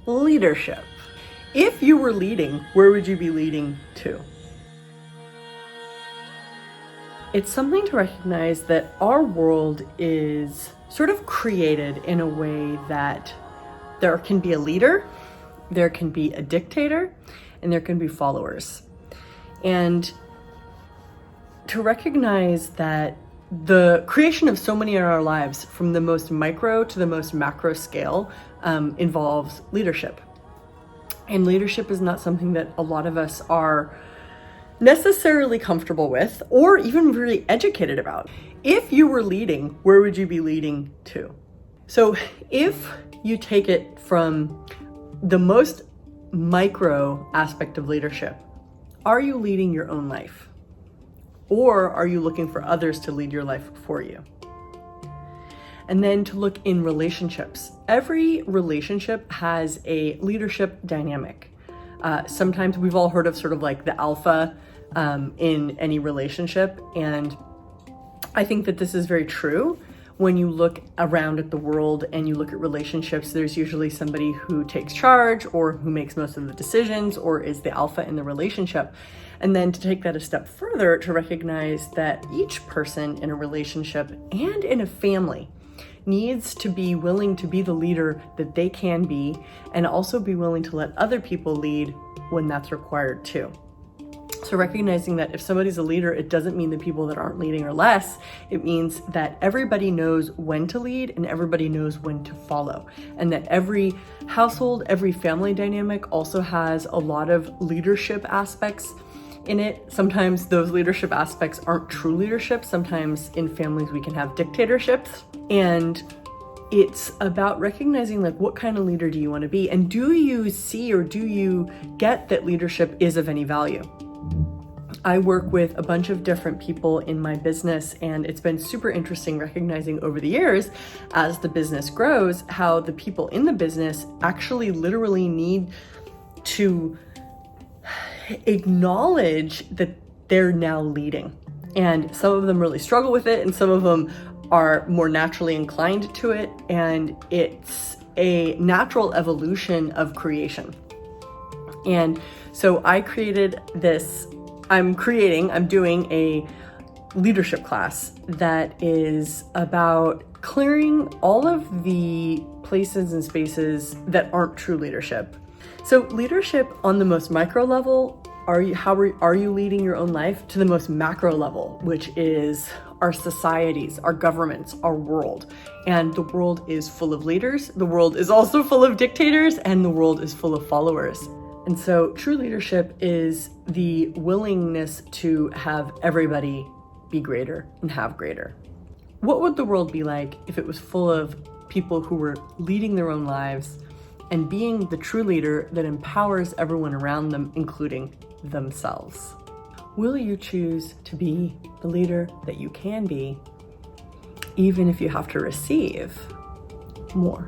leadership. If you were leading, where would you be leading to? It's something to recognize that our world is sort of created in a way that there can be a leader, there can be a dictator, and there can be followers. And to recognize that the creation of so many in our lives, from the most micro to the most macro scale, involves leadership. And leadership is not something that a lot of us are necessarily comfortable with or even really educated about. If you were leading, where would you be leading to? So if you take it from the most micro aspect of leadership, are you leading your own life? Or are you looking for others to lead your life for you? And then to look in relationships. Every relationship has a leadership dynamic. Sometimes we've all heard of sort of like the alpha in any relationship. And I think that this is very true. When you look around at the world and you look at relationships, there's usually somebody who takes charge or who makes most of the decisions or is the alpha in the relationship. And then to take that a step further, to recognize that each person in a relationship and in a family needs to be willing to be the leader that they can be, and also be willing to let other people lead when that's required too. So recognizing that if somebody's a leader, it doesn't mean the people that aren't leading are less. It means that everybody knows when to lead and everybody knows when to follow. And that every household, every family dynamic also has a lot of leadership aspects in it. Sometimes those leadership aspects aren't true leadership. Sometimes in families we can have dictatorships. And it's about recognizing like, what kind of leader do you want to be? And do you see or do you get that leadership is of any value? I work with a bunch of different people in my business, and it's been super interesting recognizing over the years as the business grows, how the people in the business actually literally need to acknowledge that they're now leading. And some of them really struggle with it, and some of them are more naturally inclined to it. And it's a natural evolution of creation. And so I created this, I'm doing a leadership class that is about clearing all of the places and spaces that aren't true leadership. So leadership on the most micro level, how are you leading your own life, to the most macro level, which is our societies, our governments, our world. And the world is full of leaders. The world is also full of dictators, and the world is full of followers. And so true leadership is the willingness to have everybody be greater and have greater. What would the world be like if it was full of people who were leading their own lives and being the true leader that empowers everyone around them, including themselves? Will you choose to be the leader that you can be, even if you have to receive more?